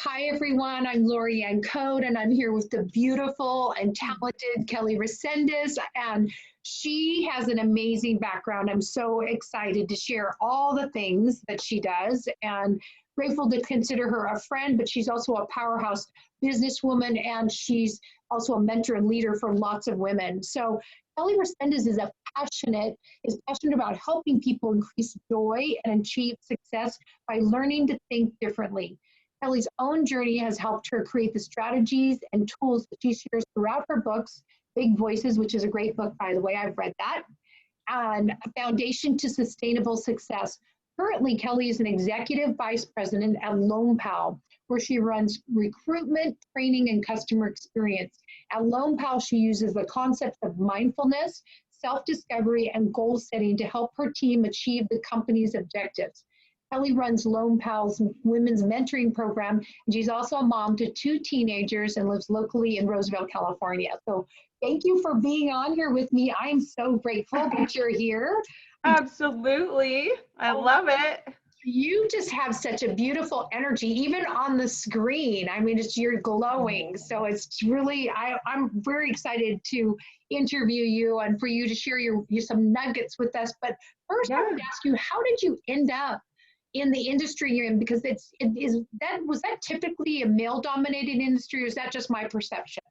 Hi, everyone. I'm Lorri Code, and I'm here with the beautiful and talented Kelly Resendez. And she has an amazing background. I'm so excited to share all the things that she does and grateful to consider her a friend, but she's also a powerhouse businesswoman, and she's also a mentor and leader for lots of women. So Kelly Resendez is passionate about helping people increase joy and achieve success by learning to think differently. Kelly's own journey has helped her create the strategies and tools that she shares throughout her books, Big Voices, which is a great book, by the way, I've read that, and A Foundation to Sustainable Success. Currently, Kelly is an executive vice president at Loanpal, where she runs recruitment, training, and customer experience. At Loanpal, she uses the concepts of mindfulness, self-discovery, and goal setting to help her team achieve the company's objectives. Kelly runs Loanpal's women's mentoring program, and she's also a mom to 2 teenagers and lives locally in Roseville, California. So thank you for being on here with me. I am so grateful that you're here. Absolutely. I love it. You just have such a beautiful energy, even on the screen. I mean, you're glowing. So it's really, I'm very excited to interview you and for you to share some nuggets with us. But first, I would ask you, how did you end up in the industry you're in? Because was that typically a male-dominated industry, or is that just my perception?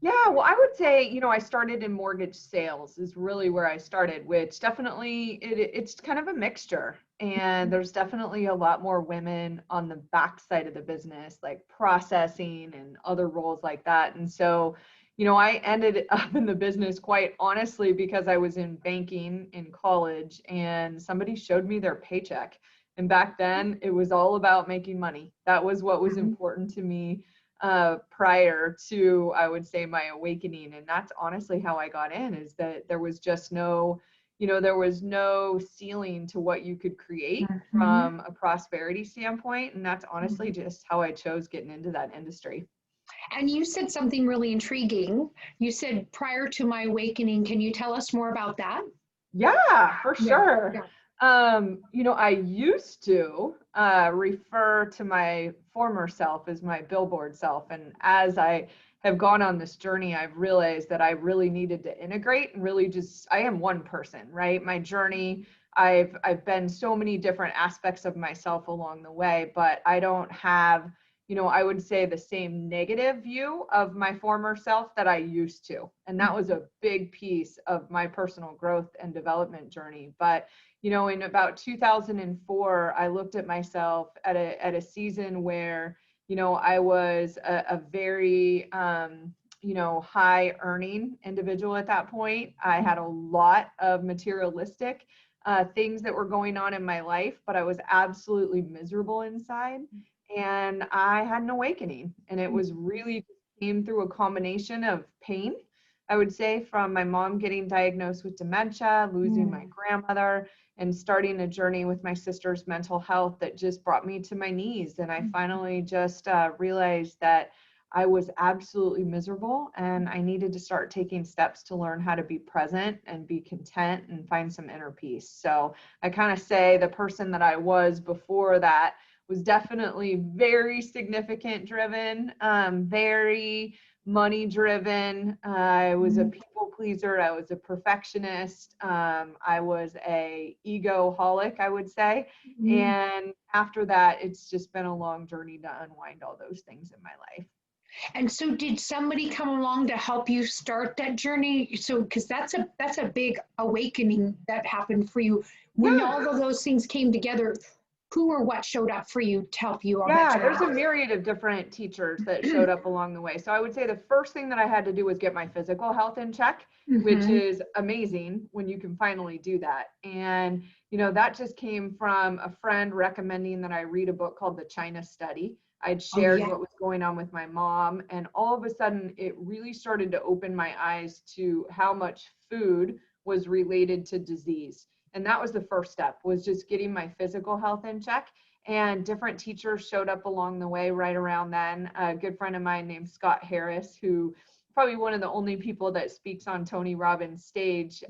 Yeah, well, I would say, I started in mortgage sales is really where I started, which definitely it's kind of a mixture. And there's definitely a lot more women on the back side of the business, like processing and other roles like that. And so, I ended up in the business quite honestly because I was in banking in college and somebody showed me their paycheck. And back then it was all about making money. That was what was important to me prior to, I would say, my awakening. And that's honestly how I got in, is that there was just there was no ceiling to what you could create from a prosperity standpoint. And that's honestly just how I chose getting into that industry. And you said something really intriguing. You said, prior to my awakening. Can you tell us more about that? Yeah, for sure. Yeah. I used to refer to my former self as my billboard self. And as I have gone on this journey, I've realized that I really needed to integrate and really I am one person, right? My journey, I've been so many different aspects of myself along the way, but I don't have, I would say the same negative view of my former self that I used to. And that was a big piece of my personal growth and development journey. But in about 2004, I looked at myself at a season where, I was a very, high earning individual at that point. I had a lot of materialistic things that were going on in my life, but I was absolutely miserable inside. And I had an awakening, and it was really came through a combination of pain, I would say, from my mom getting diagnosed with dementia, losing my grandmother, and starting a journey with my sister's mental health that just brought me to my knees. And I finally just realized that I was absolutely miserable, and I needed to start taking steps to learn how to be present and be content and find some inner peace. So I kind of say the person that I was before that was definitely very significant driven, very money driven. I was a people pleaser. I was a perfectionist. I was a egoholic, I would say. And after that, it's just been a long journey to unwind all those things in my life. And so did somebody come along to help you start that journey? So, because that's a big awakening that happened for you. When all of those things came together, who or what showed up for you to help you on that journey? There's a myriad of different teachers that showed up along the way. So I would say the first thing that I had to do was get my physical health in check, which is amazing when you can finally do that. And, that just came from a friend recommending that I read a book called The China Study. I'd shared what was going on with my mom, and all of a sudden it really started to open my eyes to how much food was related to disease. And that was the first step, was just getting my physical health in check. And different teachers showed up along the way right around then. A good friend of mine named Scott Harris, who probably one of the only people that speaks on Tony Robbins' stage,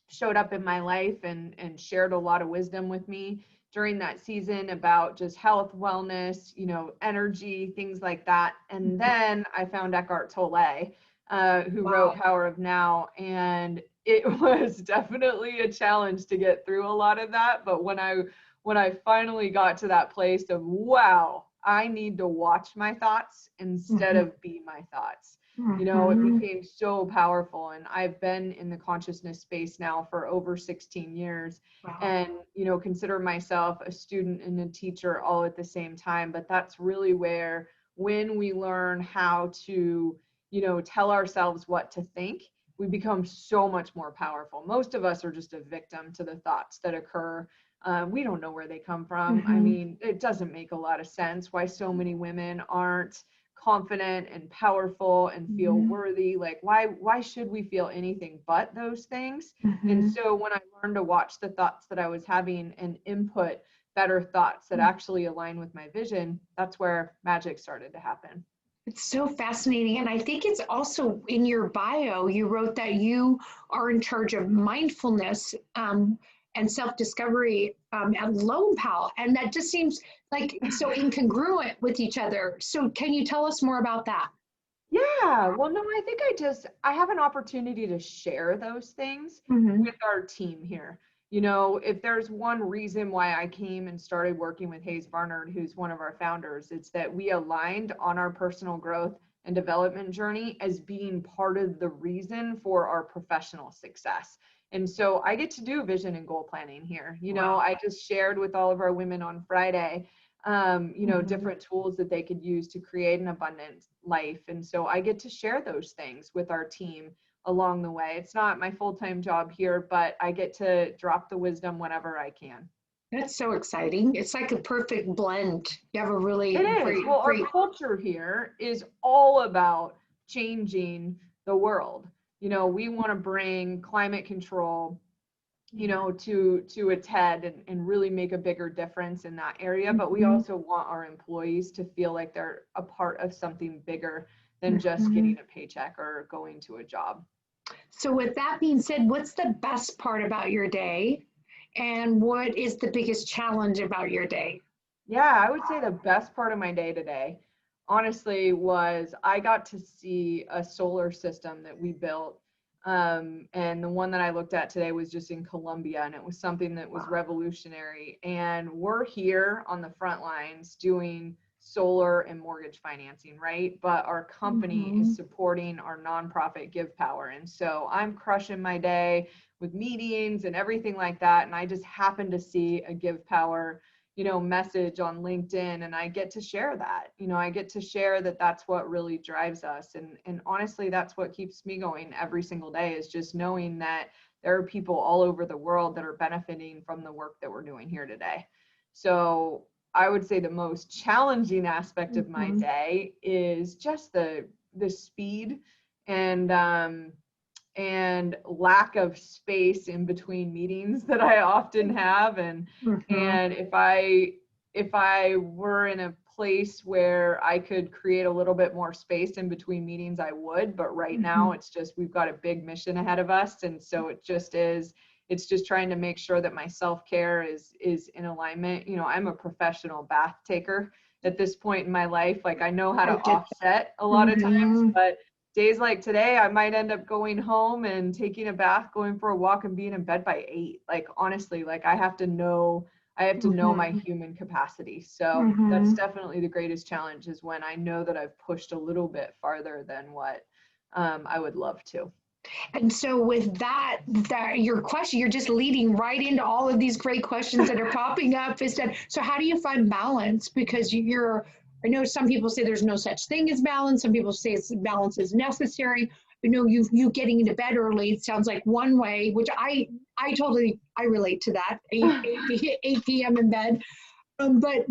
showed up in my life and shared a lot of wisdom with me. during that season about just health, wellness, you know, energy, things like that. And then I found Eckhart Tolle, who wrote Power of Now. And it was definitely a challenge to get through a lot of that. But when I finally got to that place of, wow, I need to watch my thoughts instead of be my thoughts. You know, it became so powerful. And I've been in the consciousness space now for over 16 years and, you know, consider myself a student and a teacher all at the same time. But that's really where, when we learn how to, you know, tell ourselves what to think, we become so much more powerful. Most of us are just a victim to the thoughts that occur. We don't know where they come from. I mean, it doesn't make a lot of sense why so many women aren't confident and powerful and feel worthy. Like, why should we feel anything but those things? And so when I learned to watch the thoughts that I was having and input better thoughts that actually align with my vision, that's where magic started to happen. It's so fascinating. And I think it's also in your bio, you wrote that you are in charge of mindfulness and self-discovery at Loanpal. And that just seems like so incongruent with each other. So can you tell us more about that? Yeah, well, no, I think I have an opportunity to share those things with our team here. You know, if there's one reason why I came and started working with Hayes Barnard, who's one of our founders, it's that we aligned on our personal growth and development journey as being part of the reason for our professional success. And so I get to do vision and goal planning here. You know, I just shared with all of our women on Friday, you know, different tools that they could use to create an abundant life. And so I get to share those things with our team along the way. It's not my full-time job here, but I get to drop the wisdom whenever I can. That's so exciting. It's like a perfect blend. You have a really great. Well, our culture here is all about changing the world. You know, we want to bring climate control, you know, to its head and really make a bigger difference in that area. But we also want our employees to feel like they're a part of something bigger than just getting a paycheck or going to a job. So with that being said, what's the best part about your day? And what is the biggest challenge about your day? Yeah, I would say the best part of my day today, honestly, was I got to see a solar system that we built. And the one that I looked at today was just in Colombia, and it was something that was revolutionary. And we're here on the front lines doing solar and mortgage financing, right? But our company is supporting our nonprofit Give Power. And so I'm crushing my day with meetings and everything like that. And I just happened to see a Give Power, you know, message on LinkedIn, and I get to share that. You know, I get to share that that's what really drives us. And honestly, that's what keeps me going every single day, is just knowing that there are people all over the world that are benefiting from the work that we're doing here today. So I would say the most challenging aspect of my day is just the speed and lack of space in between meetings that I often have. And if I were in a place where I could create a little bit more space in between meetings, I would. But right now it's just, we've got a big mission ahead of us. And so it's just trying to make sure that my self-care is in alignment. You know, I'm a professional bath taker at this point in my life. Like, I know how to offset a lot of times, but days like today, I might end up going home and taking a bath, going for a walk, and being in bed by 8. Like, honestly, like I have to know my human capacity. So that's definitely the greatest challenge, is when I know that I've pushed a little bit farther than what I would love to. And so with that your question, you're just leading right into all of these great questions that are popping up. So how do you find balance? Because I know some people say there's no such thing as balance. Some people say balance is necessary. You know, you getting into bed early, it sounds like one way, which I relate to that, 8 p.m. in bed. But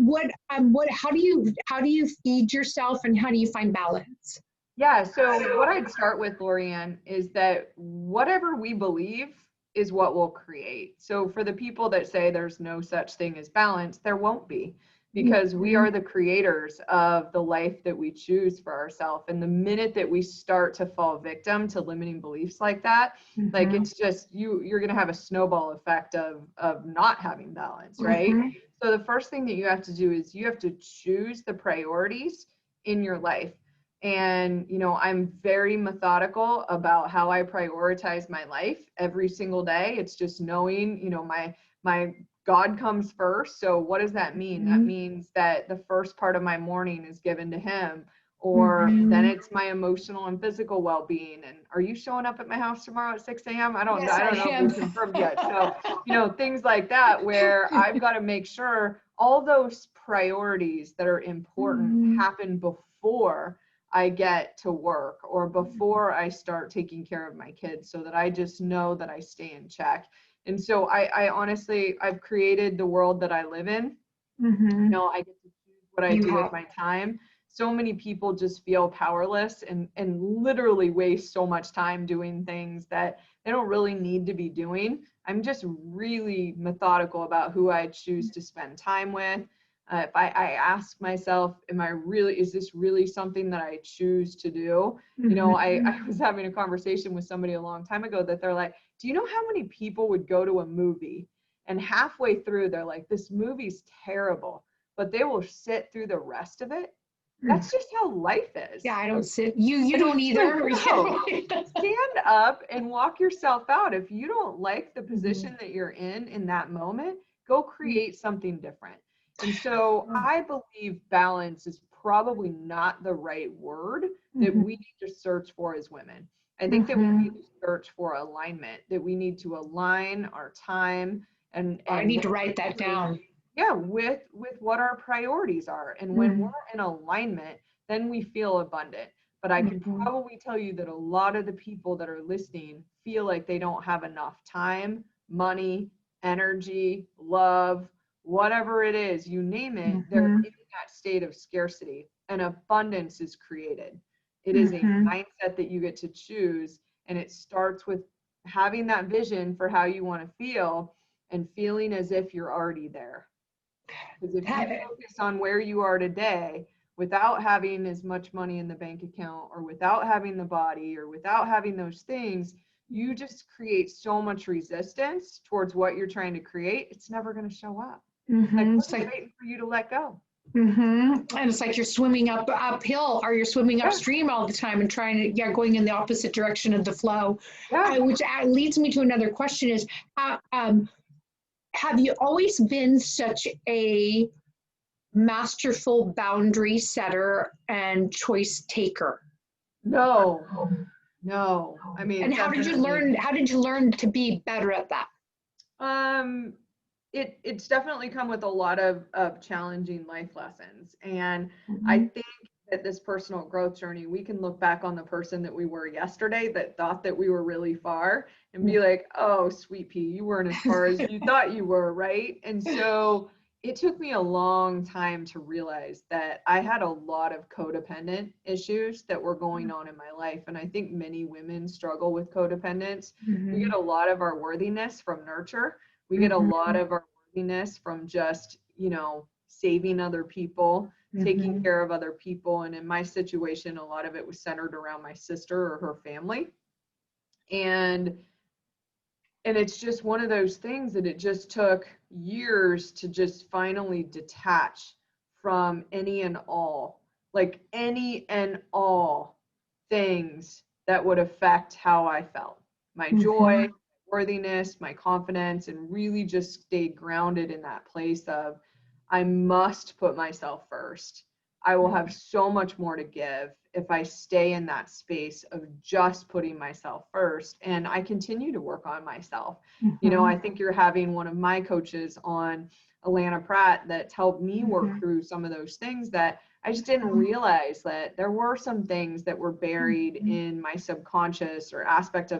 how do you feed yourself, and how do you find balance? Yeah, so what I'd start with, Lorianne, is that whatever we believe is what we'll create. So for the people that say there's no such thing as balance, there won't be, because we are the creators of the life that we choose for ourselves. And the minute that we start to fall victim to limiting beliefs like that, like, it's just, you're going to have a snowball effect of not having balance, right? So the first thing that you have to do is you have to choose the priorities in your life. And, you know, I'm very methodical about how I prioritize my life every single day. It's just knowing, you know, my God comes first. So what does that mean? That means that the first part of my morning is given to him, or then it's my emotional and physical well-being. And are you showing up at my house tomorrow at 6 a.m.? Yes, I don't know if we confirmed yet. So, you know, things like that, where I've got to make sure all those priorities that are important happen before I get to work or before I start taking care of my kids, so that I just know that I stay in check. And so I honestly, I've created the world that I live in. You know, I get to choose what I do with my time. So many people just feel powerless and literally waste so much time doing things that they don't really need to be doing. I'm just really methodical about who I choose to spend time with. If I ask myself, is this really something that I choose to do? You know, I was having a conversation with somebody a long time ago that they're like, do you know how many people would go to a movie and halfway through they're like, this movie's terrible, but they will sit through the rest of it? That's just how life is. Yeah, I don't sit. You don't either. No. Stand up and walk yourself out. If you don't like the position that you're in that moment, go create something different. And so I believe balance is probably not the right word that we need to search for as women. I think that we need to search for alignment, that we need to align our time and I need to write that down. Yeah, with what our priorities are. And when we're in alignment, then we feel abundant. But I can probably tell you that a lot of the people that are listening feel like they don't have enough time, money, energy, love, whatever it is, you name it, they're in that state of scarcity, and abundance is created. It is a mindset that you get to choose, and it starts with having that vision for how you want to feel and feeling as if you're already there. Because if you focus on where you are today without having as much money in the bank account, or without having the body, or without having those things, you just create so much resistance towards what you're trying to create. It's never going to show up. It's like waiting for you to let go. And it's like you're swimming uphill, or you're swimming upstream all the time and trying to, going in the opposite direction of the flow. Which leads me to another question is, have you always been such a masterful boundary setter and choice taker? No. I mean, and how did you learn to be better at that? It's definitely come with a lot of challenging life lessons. And I think that this personal growth journey, we can look back on the person that we were yesterday that thought that we were really far and be like, oh, sweet pea, you weren't as far as you thought you were, right? And so it took me a long time to realize that I had a lot of codependent issues that were going on in my life. And I think many women struggle with codependence. We get a lot of our worthiness from nurture. We get a lot of our worthiness from just, you know, saving other people, taking care of other people. And in my situation, a lot of it was centered around my sister or her family. And it's just one of those things that it just took years to just finally detach from any and all things that would affect how I felt. My joy, worthiness, my confidence, and really just stay grounded in that place of, I must put myself first. I will have so much more to give if I stay in that space of just putting myself first. And I continue to work on myself. You know, I think you're having one of my coaches on, Alana Pratt, that's helped me work through some of those things that I just didn't realize, that there were some things that were buried in my subconscious, or aspects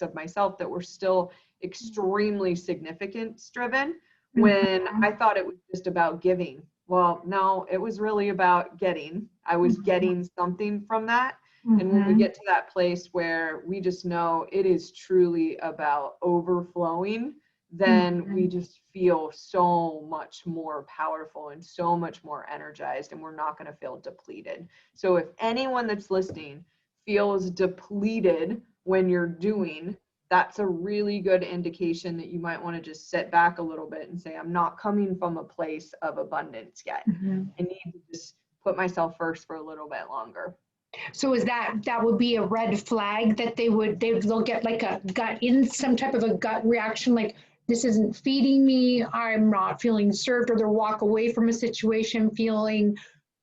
of myself that were still extremely significance driven, when I thought it was just about giving. Well, no, it was really about getting. I was getting something from that. And when we get to that place where we just know it is truly about overflowing, then we just feel so much more powerful and so much more energized, and we're not going to feel depleted. So if anyone that's listening feels depleted when you're doing, that's a really good indication that you might want to just sit back a little bit and say, I'm not coming from a place of abundance yet. I need to just put myself first for a little bit longer. So is that would be a red flag that they'll get like a some type of a gut reaction, like this isn't feeding me, I'm not feeling served, or they'll walk away from a situation feeling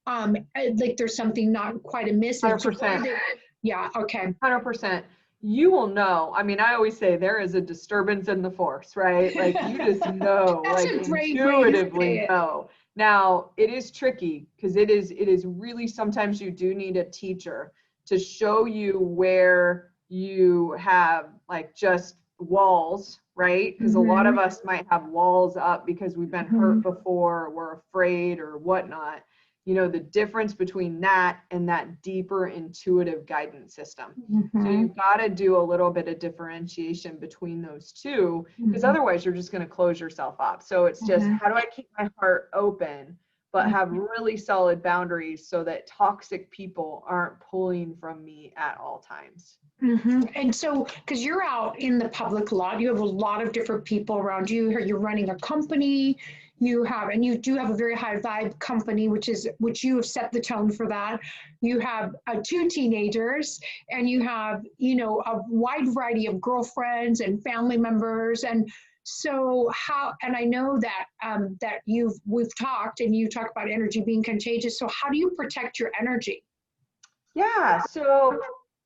like there's something not quite amiss. 100%. Yeah, okay. 100%. You will know. I mean, I always say there is a disturbance in the force, right? Like you just know, That's like a great intuitively know. Now, it is tricky because it is really, sometimes you do need a teacher to show you where you have like just walls, right? Because a lot of us might have walls up because we've been hurt before, we're afraid or whatnot. You know, the difference between that and that deeper intuitive guidance system. So you've got to do a little bit of differentiation between those two, because otherwise you're just going to close yourself up. So it's just, how do I keep my heart open, but have really solid boundaries so that toxic people aren't pulling from me at all times. And so, because you're out in the public a lot, you have a lot of different people around you. You're running a company, and you do have a very high vibe company, which you have set the tone for that. You have 2 teenagers, and you have, a wide variety of girlfriends and family members. And so and I know that we've talked, and you talk about energy being contagious. So how do you protect your energy? Yeah. So,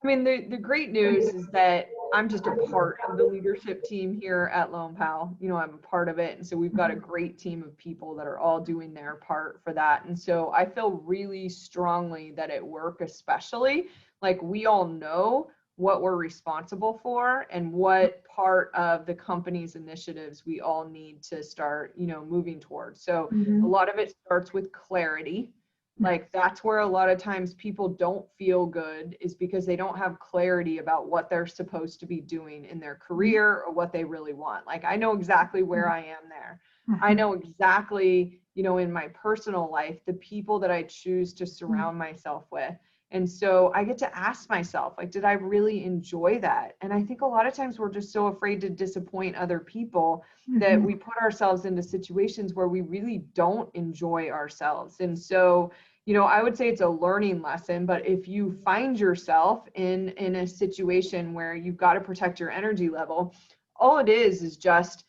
I mean, the great news is that I'm just a part of the leadership team here at Loanpal. I'm a part of it. And so we've got a great team of people that are all doing their part for that. And so I feel really strongly that at work, especially, like we all know what we're responsible for and what part of the company's initiatives we all need to start, moving towards. So a lot of it starts with clarity. Like that's where a lot of times people don't feel good, is because they don't have clarity about what they're supposed to be doing in their career or what they really want. Like I know exactly where I am there. I know exactly, in my personal life, the people that I choose to surround myself with. And so I get to ask myself, like, did I really enjoy that? And I think a lot of times we're just so afraid to disappoint other people that we put ourselves into situations where we really don't enjoy ourselves. And so, I would say it's a learning lesson, but if you find yourself in a situation where you've got to protect your energy level, all it is just,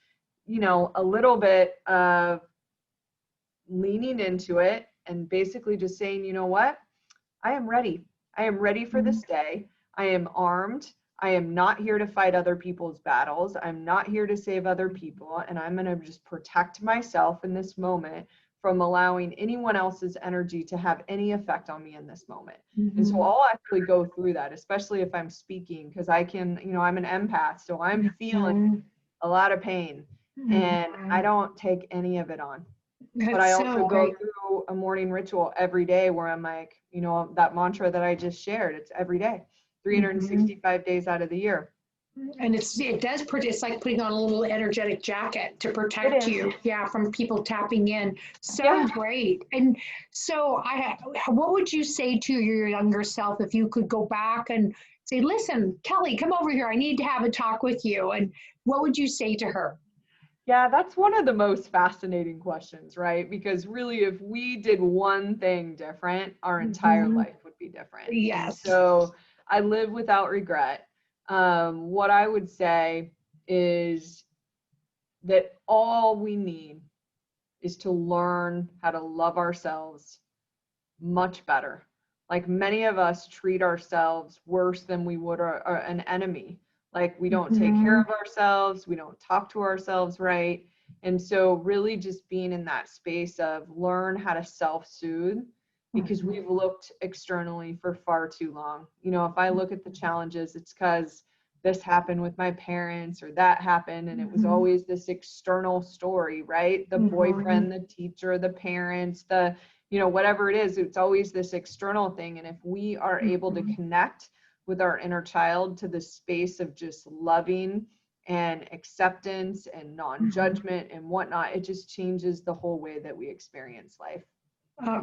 a little bit of leaning into it and basically just saying, you know what? I am ready. I am ready for this day. I am armed. I am not here to fight other people's battles. I'm not here to save other people. And I'm going to just protect myself in this moment from allowing anyone else's energy to have any effect on me in this moment. And so I'll actually go through that, especially if I'm speaking, because I can, I'm an empath. So I'm feeling a lot of pain and I don't take any of it on. But I also go through a morning ritual every day where I'm like, that mantra that I just shared, it's every day, 365 days out of the year. And it's like putting on a little energetic jacket to protect you, from people tapping in. So great. And so what would you say to your younger self if you could go back and say, listen, Kelly, come over here, I need to have a talk with you? And what would you say to her? Yeah, that's one of the most fascinating questions, right? Because really, if we did one thing different, our entire life would be different. Yes. And so I live without regret. What I would say is that all we need is to learn how to love ourselves much better. Like many of us treat ourselves worse than we would an enemy. Like we don't take care of ourselves, we don't talk to ourselves right. And so really just being in that space of learn how to self-soothe, because we've looked externally for far too long. If I look at the challenges, it's because this happened with my parents or that happened, and it was always this external story, right? The boyfriend, the teacher, the parents, the whatever it is, it's always this external thing. And if we are able to connect with our inner child to the space of just loving and acceptance and non-judgment and whatnot, it just changes the whole way that we experience life.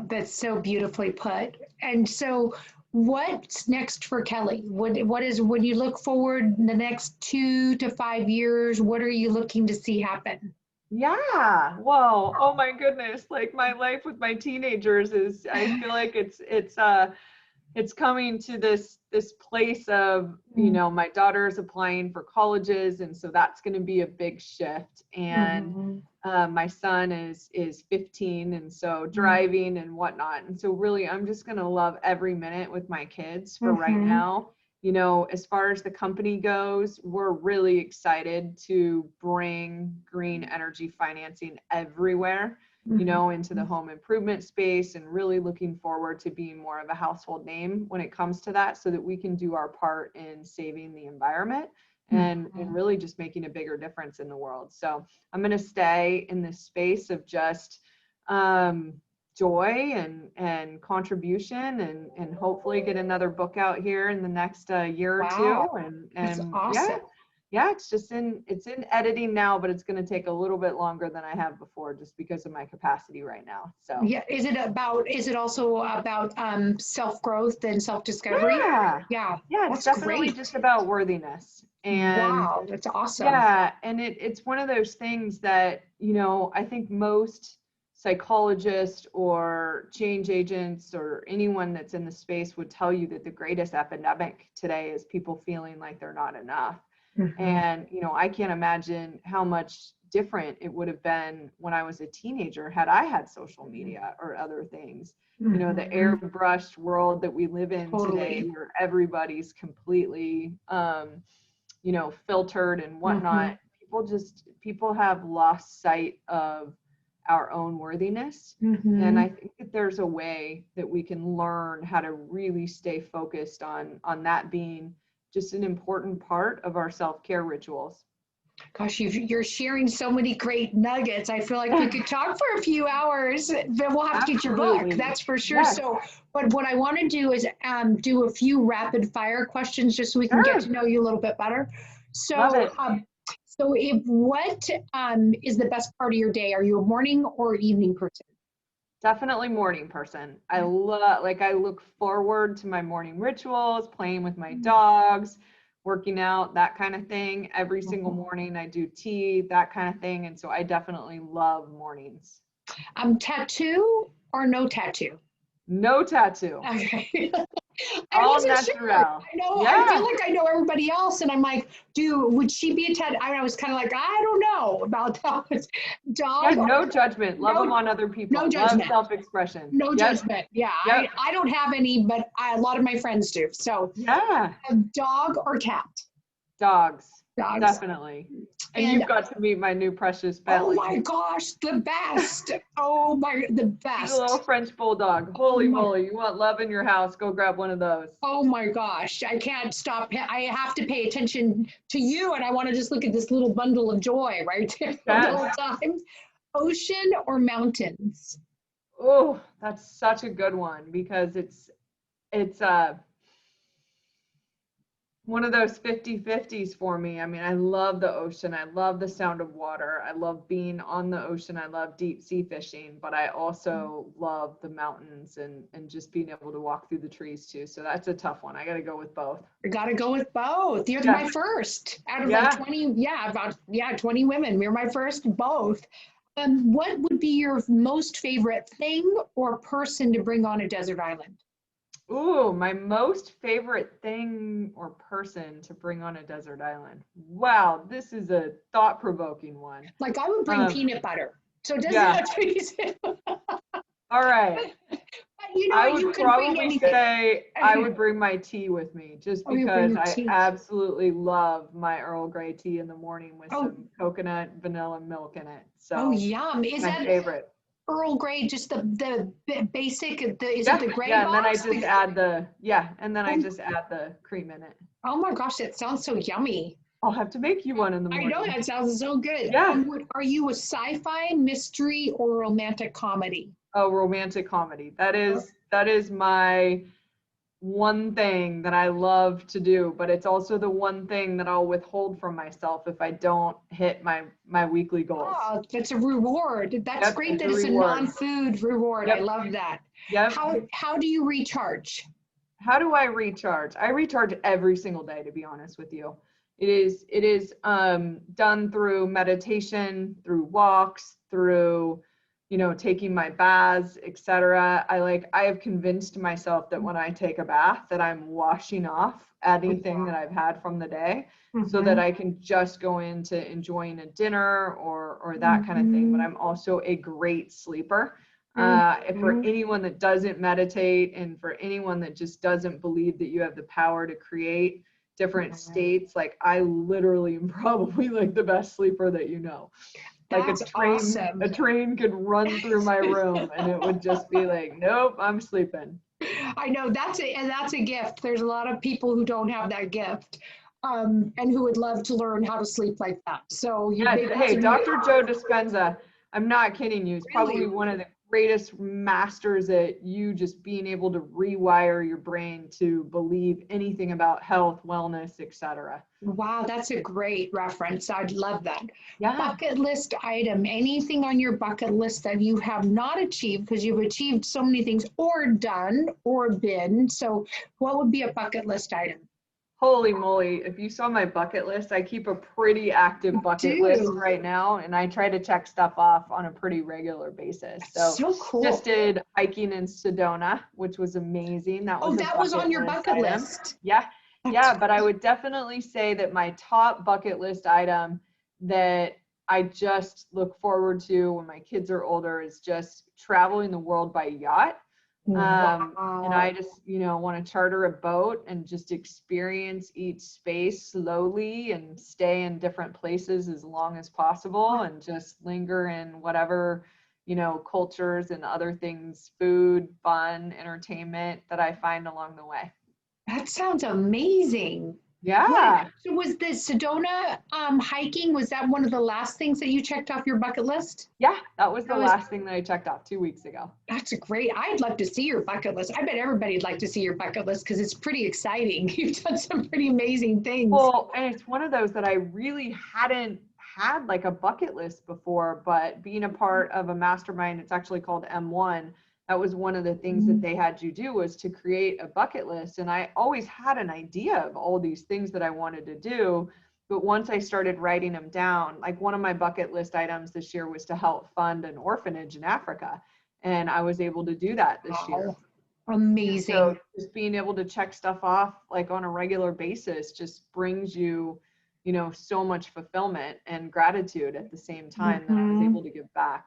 That's so beautifully put. And so what's next for Kelly? What is, when you look forward in the next 2 to 5 years, what are you looking to see happen? Yeah. Well, oh my goodness. Like my life with my teenagers is, I feel like it's coming to this place of, you know, my daughter is applying for colleges, and so that's going to be a big shift. And my son is 15, and so driving and whatnot. And so really, I'm just going to love every minute with my kids for right now. You know, as far as the company goes, we're really excited to bring green energy financing everywhere, you know, into the home improvement space, and really looking forward to being more of a household name when it comes to that, so that we can do our part in saving the environment and really just making a bigger difference in the world. So I'm going to stay in this space of just joy and contribution, and hopefully get another book out here in the next year or two. And that's awesome. Yeah, it's in editing now, but it's going to take a little bit longer than I have before, just because of my capacity right now. So yeah, is it also about self-growth and self-discovery? Yeah, it's definitely just about worthiness. And wow, that's awesome. Yeah, and it's one of those things that, you know, I think most psychologists or change agents or anyone that's in the space would tell you that the greatest epidemic today is people feeling like they're not enough. And, you know, I can't imagine how much different it would have been when I was a teenager had I had social media or other things. You know, the airbrushed world that we live in today, where everybody's completely, you know, filtered and whatnot. People have lost sight of our own worthiness. And I think that there's a way that we can learn how to really stay focused on that being just an important part of our self-care rituals. Gosh, you're sharing so many great nuggets. I feel like we could talk for a few hours, but we'll have to get your book. That's for sure. Yes. So, but what I want to do is do a few rapid fire questions just so we can get to know you a little bit better. So, so if what is the best part of your day? Are you a morning or evening person? Definitely morning person. I look forward to my morning rituals, playing with my dogs, working out, that kind of thing. Every single morning I do tea, that kind of thing. And so I definitely love mornings. Tattoo or no tattoo? No tattoo. Okay. All natural. Sure. I know. Yeah. I feel like I know everybody else, and I'm like, would she be a tattoo? I was kind of like, I don't know about that. Dog. Yeah, no judgment. Love them on other people. No judgment. Love self-expression. No judgment. Yeah. I don't have any, but a lot of my friends do. So yeah. Dog or cat? Dogs. Definitely. And you've got to meet my new precious Bentley. Oh my gosh, the best. The best. He's a little French bulldog. Holy moly, you want love in your house, go grab one of those. Oh my gosh, I can't stop. I have to pay attention to you, and I want to just look at this little bundle of joy right there the whole time. Ocean or mountains? Oh, that's such a good one, because it's one of those 50-50s for me. I mean, I love the ocean. I love the sound of water. I love being on the ocean. I love deep sea fishing, but I also love the mountains and just being able to walk through the trees too. So that's a tough one. I got to go with both. You got to go with both. You're my first out of like 20, about 20 women. You're my first, both. What would be your most favorite thing or person to bring on a desert island? Ooh, my most favorite thing or person to bring on a desert island. Wow, this is a thought-provoking one. Like I would bring peanut butter. So doesn't that All right. You know, I would probably say I would bring my tea with me, just because I absolutely love my Earl Grey tea in the morning with some coconut vanilla milk in it. So yum. Is my that favorite? Earl Grey, just the basic, is it the gray box? And then I just add the cream in it. Oh my gosh, that sounds so yummy. I'll have to make you one in the morning. I know, that sounds so good. Yeah. Are you a sci-fi, mystery, or romantic comedy? Oh, romantic comedy. That is my one thing that I love to do, but it's also the one thing that I'll withhold from myself if I don't hit my weekly goals. Oh, that's a reward. That's great that it's a non-food reward. I love that. Yep. How do you recharge? How do I recharge? I recharge every single day, to be honest with you. It is done through meditation, through walks, through, taking my baths, etc. I have convinced myself that when I take a bath that I'm washing off anything that I've had from the day, so that I can just go into enjoying a dinner or that kind of thing. But I'm also a great sleeper. For anyone that doesn't meditate, and for anyone that just doesn't believe that you have the power to create different states, like I literally am probably like the best sleeper that you know. Like That's awesome. A train could run through my room and it would just be like, nope, I'm sleeping. I know that's a gift. There's a lot of people who don't have that gift, and who would love to learn how to sleep like that. So hey, Dr. Joe Dispenza, I'm not kidding you. He's probably really? one of the greatest masters at you just being able to rewire your brain to believe anything about health, wellness, etc. Wow, that's a great reference. I'd love that. Yeah. Bucket list item, anything on your bucket list that you have not achieved, because you've achieved so many things or done or been. So what would be a bucket list item? Holy moly, if you saw my bucket list, I keep a pretty active bucket list right now, and I try to check stuff off on a pretty regular basis. So cool. Just did hiking in Sedona, which was amazing. That was on your bucket list. Yeah. But I would definitely say that my top bucket list item that I just look forward to when my kids are older is just traveling the world by yacht. And I just, want to charter a boat and just experience each space slowly and stay in different places as long as possible and just linger in whatever, cultures and other things, food, fun, entertainment that I find along the way. That sounds amazing. Yeah. So was the Sedona hiking, was that one of the last things that you checked off your bucket list? Yeah, that was the last thing that I checked off 2 weeks ago. That's great. I'd love to see your bucket list. I bet everybody'd like to see your bucket list because it's pretty exciting. You've done some pretty amazing things. Well, and it's one of those that I really hadn't had like a bucket list before, but being a part of a mastermind, it's actually called M1. That was one of the things that they had you do, was to create a bucket list. And I always had an idea of all these things that I wanted to do. But once I started writing them down, like one of my bucket list items this year was to help fund an orphanage in Africa. And I was able to do that this year. Amazing. So just being able to check stuff off like on a regular basis just brings you, so much fulfillment and gratitude at the same time that I was able to give back.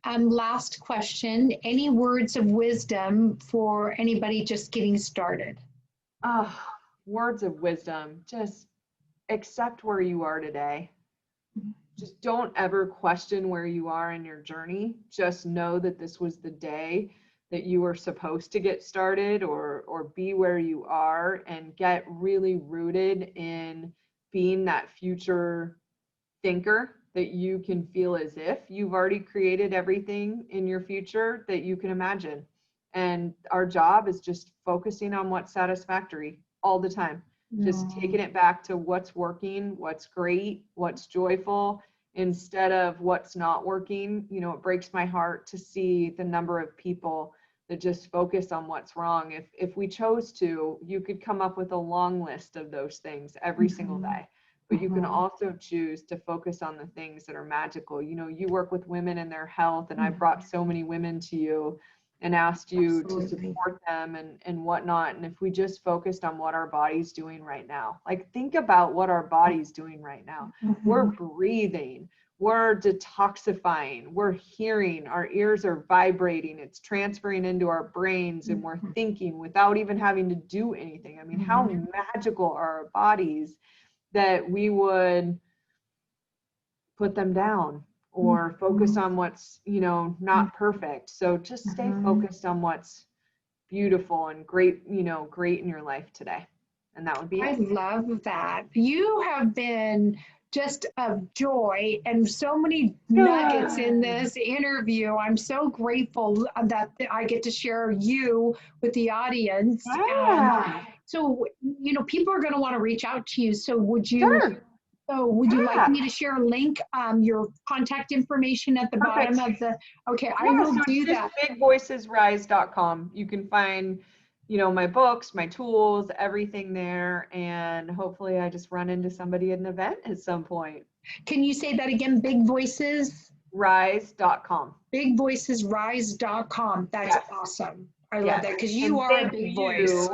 Last question, any words of wisdom for anybody just getting started? Words of wisdom, just accept where you are today. Just don't ever question where you are in your journey. Just know that this was the day that you were supposed to get started or be where you are, and get really rooted in being that future thinker that you can feel as if you've already created everything in your future that you can imagine. And our job is just focusing on what's satisfactory all the time. Just taking it back to what's working, what's great, what's joyful, instead of what's not working. It breaks my heart to see the number of people that just focus on what's wrong. If we chose to, you could come up with a long list of those things every single day. But you can also choose to focus on the things that are magical. You work with women and their health, and I brought so many women to you and asked you to support them and whatnot. And if we just focused on what our body's doing right now, like think about what our body's doing right now. We're breathing, we're detoxifying, we're hearing, our ears are vibrating, it's transferring into our brains, and we're thinking without even having to do anything. I mean, how magical are our bodies that we would put them down or focus on what's, not perfect. So just stay focused on what's beautiful and great, great in your life today. And that would be it. I love that. You have been just a joy and so many nuggets in this interview. I'm so grateful that I get to share you with the audience. So, people are going to want to reach out to you. So would you, like me to share a link, your contact information at the bottom of the, I will do that. bigvoicesrise.com. You can find my books, my tools, everything there. And hopefully I just run into somebody at an event at some point. Can you say that again? Big Voices? Rise.com. Bigvoicesrise.com. That's Yes. awesome. I love Yes. that because you are a big voice.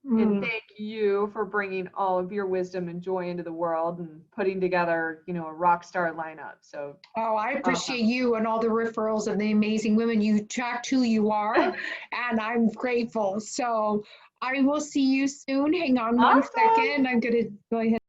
And thank you for bringing all of your wisdom and joy into the world and putting together, a rock star lineup. So, oh, I appreciate you and all the referrals of the amazing women. You tracked who you are, and I'm grateful. So I will see you soon. Hang on one awesome. second. I'm going to go ahead.